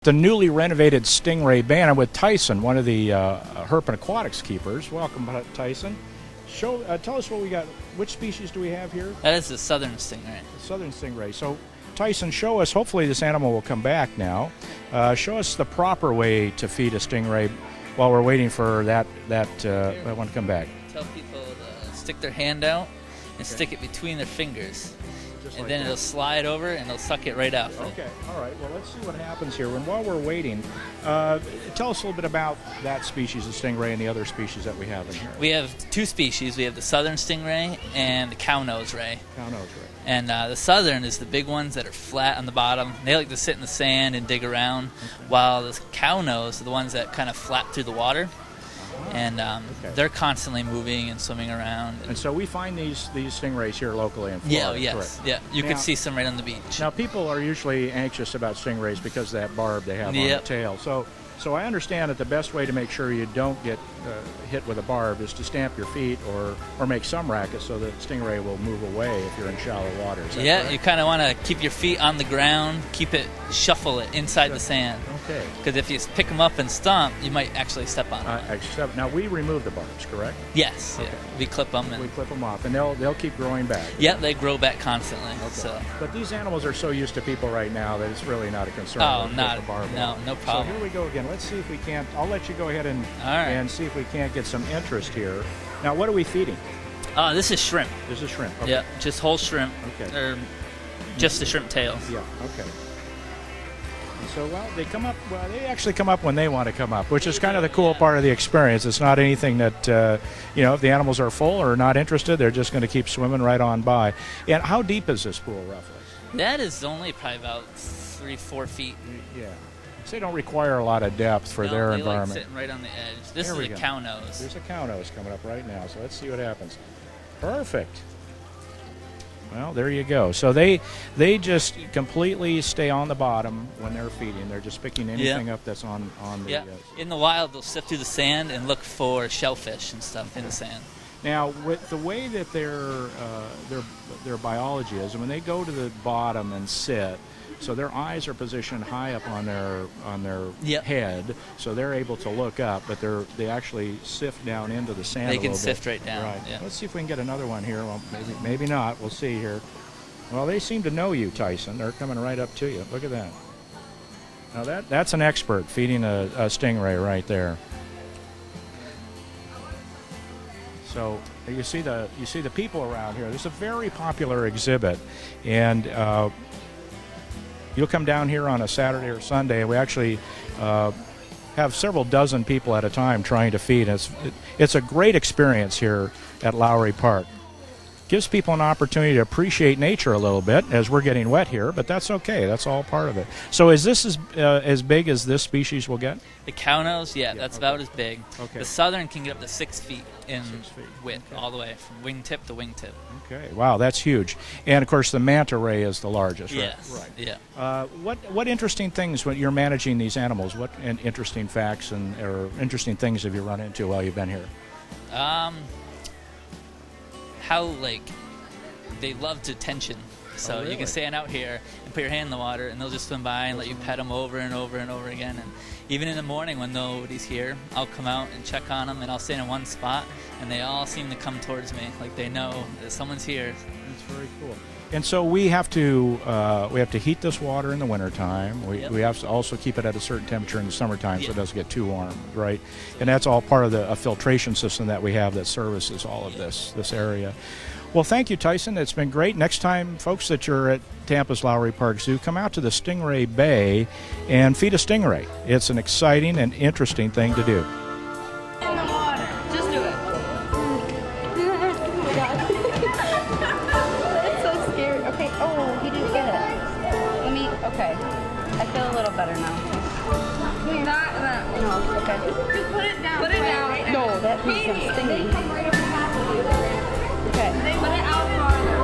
The newly renovated Stingray Bay. I'm with Tyson, one of the Herpin Aquatics keepers. Welcome, Tyson. Tell us what we got. Which species do we have here? That is the southern stingray. The southern stingray. So, Tyson, show us. Hopefully, this animal will come back now. Show us the proper way to feed a stingray while we're waiting for that one to come back. Tell people to stick their hand out and stick it between their fingers. Just and like then that. it'll slide over and it'll suck it right out. Okay, all right. Well, let's see what happens here. And while we're waiting, tell us a little bit about that species of stingray and the other species that we have in here. We have two species. We have the southern stingray and the cow-nose ray. Cow-nose ray. And the southern is the big ones that are flat on the bottom. They like to sit in the sand and dig around, while the cow-nose are the ones that kind of flap through the water. And they're constantly moving and swimming around. And so we find these stingrays here locally in Florida. Yeah, yes. Correct. Yeah, you now, can see some right on the beach. Now, people are usually anxious about stingrays because of that barb they have on the tail. So I understand that the best way to make sure you don't get hit with a barb is to stamp your feet or make some racket so that stingray will move away if you're in shallow water. Yeah, correct? you kind of want to keep your feet on the ground, shuffle it inside the sand. Okay. Because if you pick them up and stomp, you might actually step on them. Now, we remove the barbs, correct? Yes. Okay. Yeah. We clip them. We clip them off, and they'll keep growing back. Yeah, they grow back constantly. Okay. So. But these animals are so used to people right now that it's really not a concern. Oh, to not the barb no, off. no problem. So here we go again. Let's see if we can't. I'll let you go ahead and see if we can't get some interest here. Now, what are we feeding? This is shrimp. This is shrimp. Okay. Yeah, just whole shrimp. Okay. Or just the shrimp tails. Yeah. Okay. And so, they actually come up when they want to come up, which is kind of the cool part of the experience. It's not anything that, if the animals are full or not interested, they're just going to keep swimming right on by. And how deep is this pool, roughly? That is only probably about 3-4 feet. Yeah. So they don't require a lot of depth for their environment. Like sitting right on the edge. This is a cow nose. There's a cow nose coming up right now, so let's see what happens. Perfect. Well, there you go. So they just completely stay on the bottom when they're feeding. They're just picking anything up that's on the... Yeah. In the wild, they'll sift through the sand and look for shellfish and stuff in the sand. Now, with the way that their biology is, when they go to the bottom and sit, so their eyes are positioned high up on their head, so they're able to look up, but they actually sift down into the sand. They a little can sift bit. right down. Right. Yeah. Let's see if we can get another one here. Well, maybe not. We'll see here. Well, they seem to know you, Tyson. They're coming right up to you. Look at that. Now that's an expert feeding a stingray right there. So you see the people around here. This is a very popular exhibit, and you'll come down here on a Saturday or Sunday, and we actually have several dozen people at a time trying to feed. It's a great experience here at Lowry Park. Gives people an opportunity to appreciate nature a little bit as we're getting wet here, but that's okay. That's all part of it. So is this as big as this species will get? The cow nose, that's about as big. Okay. The southern can get up to 6 feet in 6 feet. width, all the way from wingtip to wingtip. Okay, wow, that's huge. And of course, the manta ray is the largest. Yes, right? yeah. What interesting things when you're managing these animals? What interesting facts or interesting things have you run into while you've been here? How they love attention. So really? you can stand out here and put your hand in the water, and they'll just swim by and let you pet them over and over and over again. And even in the morning when nobody's here, I'll come out and check on them, and I'll stand in one spot, and they all seem to come towards me, like they know that someone's here. That's very cool. And so we have to heat this water in the wintertime. We have to also keep it at a certain temperature in the summertime so it doesn't get too warm, right? And that's all part of a filtration system that we have that services all of this area. Well, thank you, Tyson. It's been great. Next time, folks, that you're at Tampa's Lowry Park Zoo, come out to the Stingray Bay and feed a stingray. It's an exciting and interesting thing to do. In the water. Just do it. That's so scary. Okay. Oh, he didn't get it. Okay. I feel a little better now. Not that. No. Okay. Just put it down. Put it down. Right now. No, that means I'm stinging. Okay. Put it out farther.